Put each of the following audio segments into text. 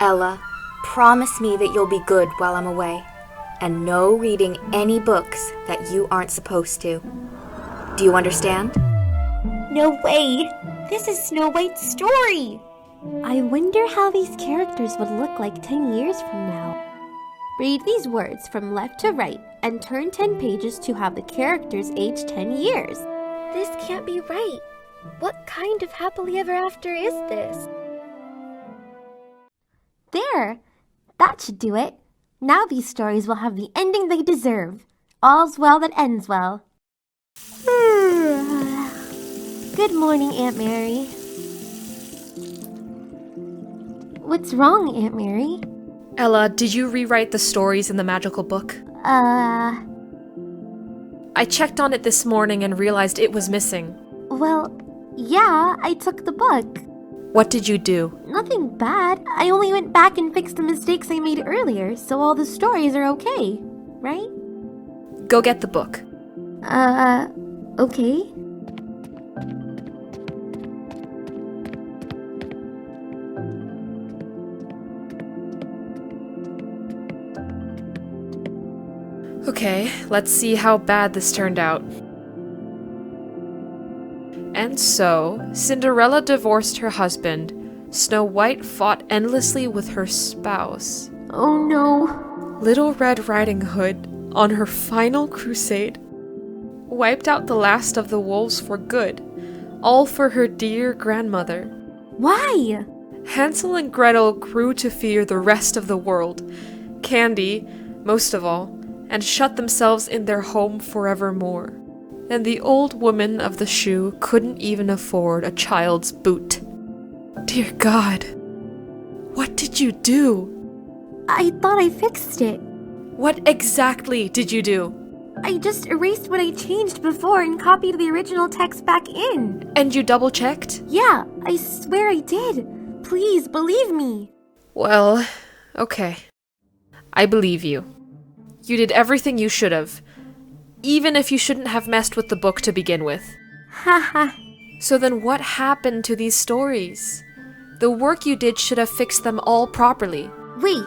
Ella, promise me that you'll be good while I'm away, and no reading any books that you aren't supposed to. Do you understand? No way! This is Snow White's story! I wonder how these characters would look like 10 years from now. Read these words from left to right and turn 10 pages to have the characters age 10 years. This can't be right. What kind of happily ever after is this? There! That should do it. Now these stories will have the ending they deserve. All's well that ends well. Good morning, Aunt Mary. What's wrong, Aunt Mary? Ella, did you rewrite the stories in the magical book? I checked on it this morning and realized it was missing. Well, yeah, I took the book. What did you do? Nothing bad. I only went back and fixed the mistakes I made earlier, so all the stories are okay, right? Go get the book. Okay. Okay, let's see how bad this turned out. And so, Cinderella divorced her husband. Snow White fought endlessly with her spouse. Oh no. Little Red Riding Hood, on her final crusade, wiped out the last of the wolves for good, all for her dear grandmother. Why? Hansel and Gretel grew to fear the rest of the world, Candy most of all, and shut themselves in their home forevermore. And the old woman of the shoe couldn't even afford a child's boot. Dear God, what did you do? I thought I fixed it. What exactly did you do? I just erased what I changed before and copied the original text back in. And you double-checked? Yeah, I swear I did. Please, believe me. Well, okay. I believe you. You did everything you should have, even if you shouldn't have messed with the book to begin with. Haha. So then what happened to these stories? The work you did should have fixed them all properly. Wait,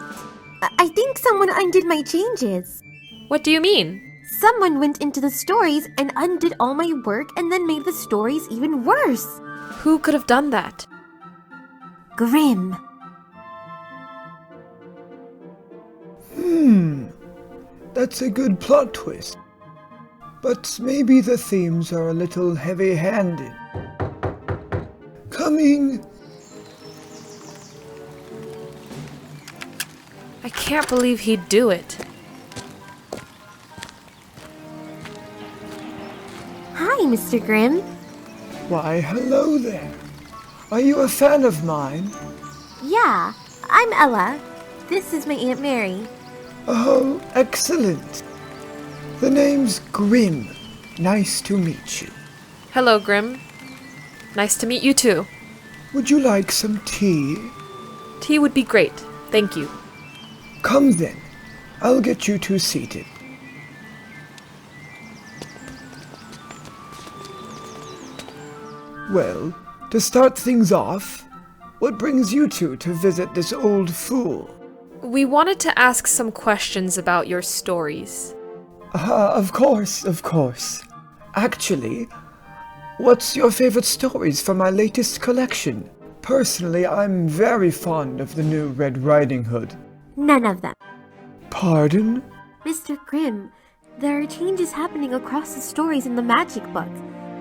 I think someone undid my changes. What do you mean? Someone went into the stories and undid all my work and then made the stories even worse. Who could have done that? Grim. That's a good plot twist. But maybe the themes are a little heavy-handed. Coming! I can't believe he'd do it. Hi, Mr. Grimm. Why, hello there. Are you a fan of mine? Yeah, I'm Ella. This is my Aunt Mary. Oh, excellent. The name's Grimm. Nice to meet you. Hello, Grim. Nice to meet you too. Would you like some tea? Tea would be great, thank you. Come then. I'll get you two seated. Well, to start things off, what brings you two to visit this old fool? We wanted to ask some questions about your stories. Of course. Actually, what's your favorite stories from my latest collection? Personally, I'm very fond of the new Red Riding Hood. None of them. Pardon? Mr. Grimm, there are changes happening across the stories in the magic book.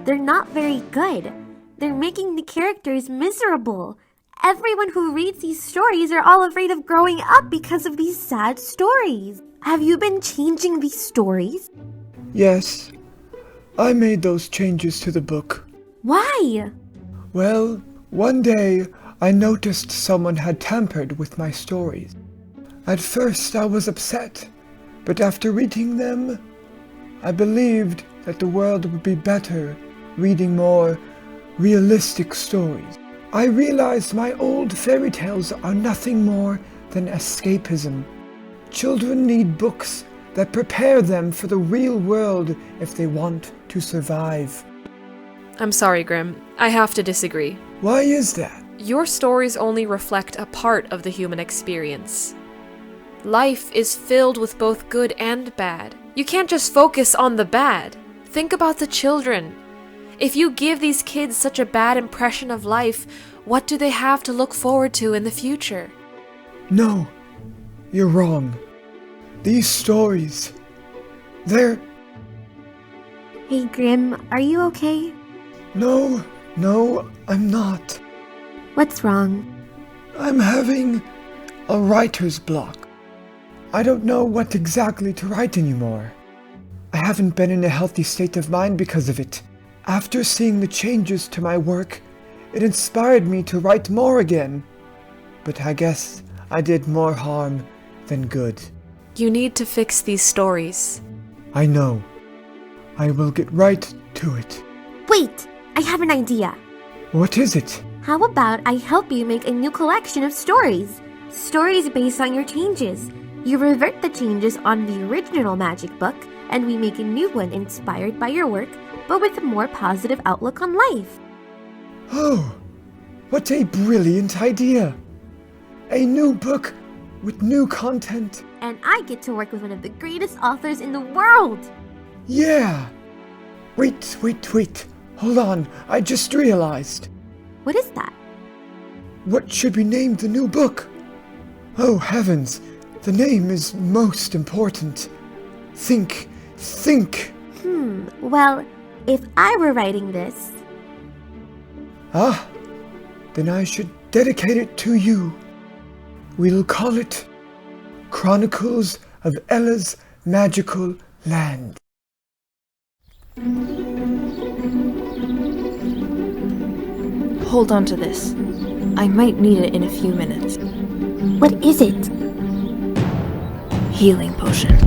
They're not very good. They're making the characters miserable. Everyone who reads these stories are all afraid of growing up because of these sad stories. Have you been changing these stories? Yes, I made those changes to the book. Why? Well, one day I noticed someone had tampered with my stories. At first I was upset, but after reading them, I believed that the world would be better reading more realistic stories. I realized my old fairy tales are nothing more than escapism. Children need books that prepare them for the real world if they want to survive. I'm sorry, Grim. I have to disagree. Why is that? Your stories only reflect a part of the human experience. Life is filled with both good and bad. You can't just focus on the bad. Think about the children. If you give these kids such a bad impression of life, what do they have to look forward to in the future? No, you're wrong. These stories, they're... Hey, Grim, are you okay? No, I'm not. What's wrong? I'm having a writer's block. I don't know what exactly to write anymore. I haven't been in a healthy state of mind because of it. After seeing the changes to my work, it inspired me to write more again. But I guess I did more harm than good. You need to fix these stories. I know. I will get right to it. Wait, I have an idea. What is it? How about I help you make a new collection of stories? Stories based on your changes. You revert the changes on the original magic book, and we make a new one inspired by your work, but with a more positive outlook on life. Oh, what a brilliant idea! A new book with new content. And I get to work with one of the greatest authors in the world! Yeah! Wait. Hold on, I just realized. What is that? What should we name the new book? Oh heavens, the name is most important. Think. Well, if I were writing this... Ah, then I should dedicate it to you. We'll call it Chronicles of Ella's Magical Land. Hold on to this. I might need it in a few minutes. What is it? Healing potion.